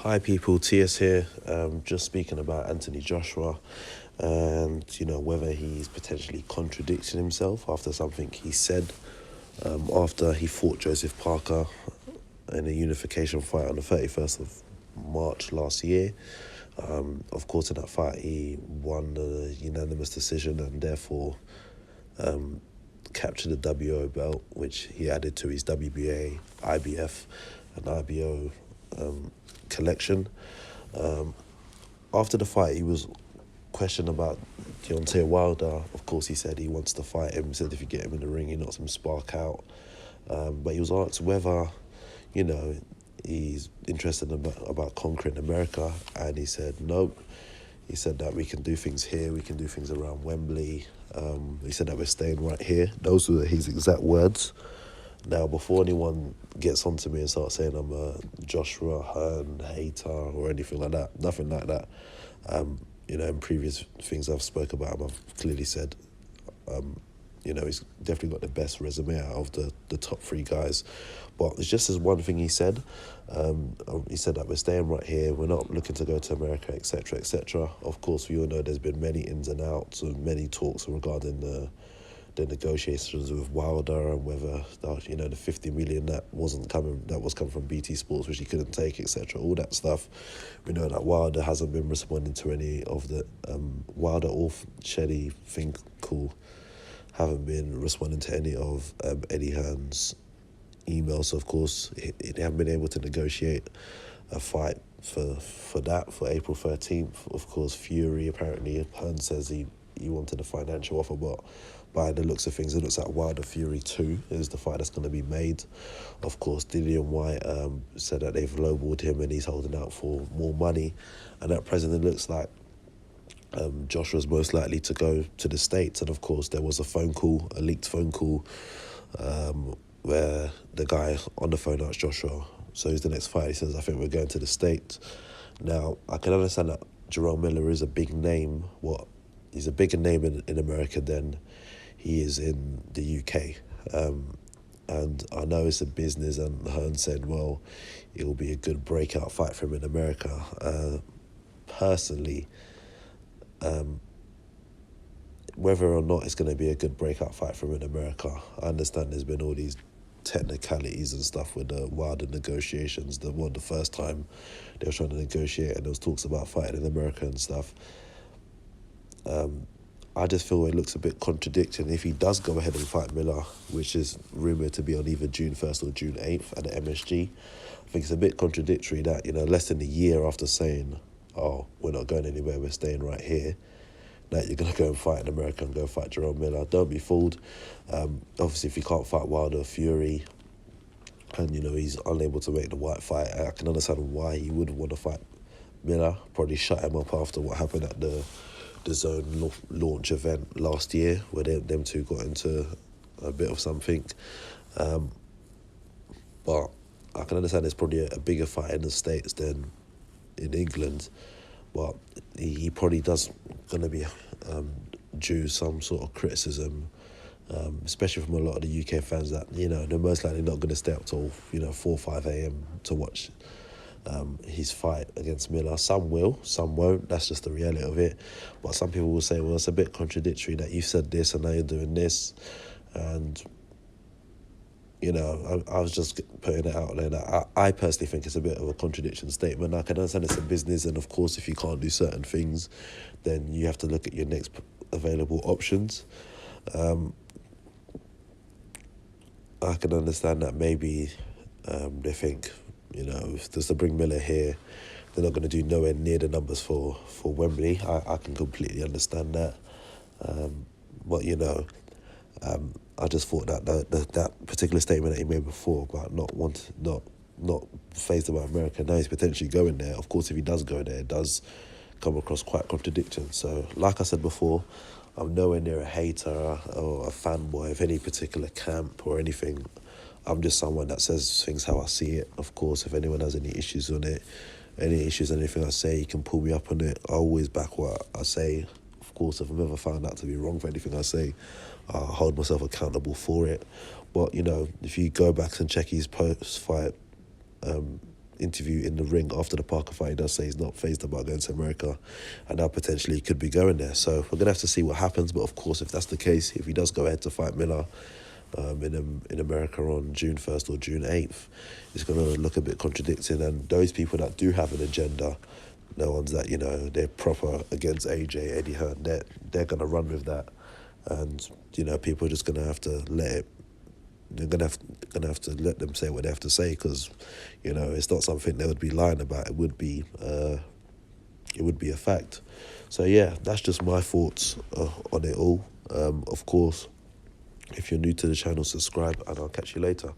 Hi people, TS here. Just speaking about Anthony Joshua and, whether he's potentially contradicting himself after something he said after he fought Joseph Parker in a unification fight on the 31st of March last year. Of course, in that fight, he won a unanimous decision and therefore captured the WO belt, which he added to his WBA, IBF, and IBO collection. After the fight, he was questioned about Deontay Wilder. Of course, he said he wants to fight him. He said if you get him in the ring, he knocks him spark out. But he was asked whether, he's interested about conquering America, and he said nope. He said that we can do things here, we can do things around Wembley. He said that we're staying right here. Those were his exact words. Now, before anyone gets onto me and starts saying I'm a Joshua Hearn hater or anything like that, nothing like that. In previous things I've spoke about him, I've clearly said, he's definitely got the best resume out of the top three guys. But it's just as one thing he said. He said that we're staying right here, we're not looking to go to America, etc., etc. Of course, we all know there's been many ins and outs and many talks regarding the negotiations with Wilder and whether the 50 million that was coming from BT Sports, which he couldn't take, etc. All that stuff. We know that Wilder hasn't been responding to any of the Wilder or Shelly Finkle haven't been responding to any of Eddie Hearn's emails. Of course, they haven't been able to negotiate a fight for April 13th. Of course, Fury, apparently Hearn says he wanted a financial offer, but by the looks of things, it looks like Wilder Fury 2 is the fight that's going to be made. Of course, Whyte said that they've lowballed him and he's holding out for more money. And at present, it looks like Joshua's most likely to go to the States. And of course, there was a leaked phone call, where the guy on the phone asked Joshua, so who's the next fight? He says, I think we're going to the States. Now, I can understand that Jarrell Miller is a big name. He's a bigger name in America than he is in the UK. And I know it's a business, and Hearn said, well, it'll be a good breakout fight for him in America. Personally, whether or not it's going to be a good breakout fight for him in America, I understand there's been all these technicalities and stuff with the Wilder negotiations. The first time they were trying to negotiate and there was talks about fighting in America and stuff. I just feel it looks a bit contradicting. If he does go ahead and fight Miller, which is rumoured to be on either June 1st or June 8th at the MSG, I think it's a bit contradictory that, less than a year after saying, oh, we're not going anywhere, we're staying right here, that you're going to go and fight in America and go fight Jarrell Miller. Don't be fooled. Obviously, if you can't fight Wilder or Fury, and, he's unable to make the Whyte fight, I can understand why he would want to fight Miller. Probably shut him up after what happened at the Dazn launch event last year, where them two got into a bit of something. But I can understand there's probably a bigger fight in the States than in England. But he probably does going to be due some sort of criticism, especially from a lot of the UK fans that, they're most likely not going to stay up till 4 or 5 a.m. to watch his fight against Miller. Some will, some won't. That's just the reality of it. But some people will say, well, it's a bit contradictory that you said this and now you're doing this. And, I was just putting it out there that I personally think it's a bit of a contradiction statement. I can understand it's a business, and of course, if you can't do certain things, then you have to look at your next available options. I can understand that maybe they think, just to bring Miller here, they're not going to do nowhere near the numbers for Wembley. I can completely understand that. But, I just thought that that particular statement that he made before about not phased about America, now he's potentially going there. Of course, if he does go there, it does come across quite contradicting. So, like I said before, I'm nowhere near a hater or a fanboy of any particular camp or anything. I'm just someone that says things how I see it. Of course, if anyone has any issues on it, anything I say, you can pull me up on it. I always back what I say. Of course, if I'm ever found out to be wrong for anything I say, I'll hold myself accountable for it. But, if you go back and check his post-fight interview in the ring after the Parker fight, he does say he's not phased about going to America, and now potentially he could be going there. So we're going to have to see what happens. But of course, if that's the case, if he does go ahead to fight Miller in America on June 1st or June 8th, it's going to look a bit contradicting. And those people that do have an agenda, the ones that, you know, they're proper against AJ, Eddie Hearn, they're going to run with that. And, you know, people are just going to have to let it. They're gonna have to let them say what they have to say, because, you know, it's not something they would be lying about. It would be a fact. So yeah, that's just my thoughts on it all. Of course, if you're new to the channel, subscribe, and I'll catch you later.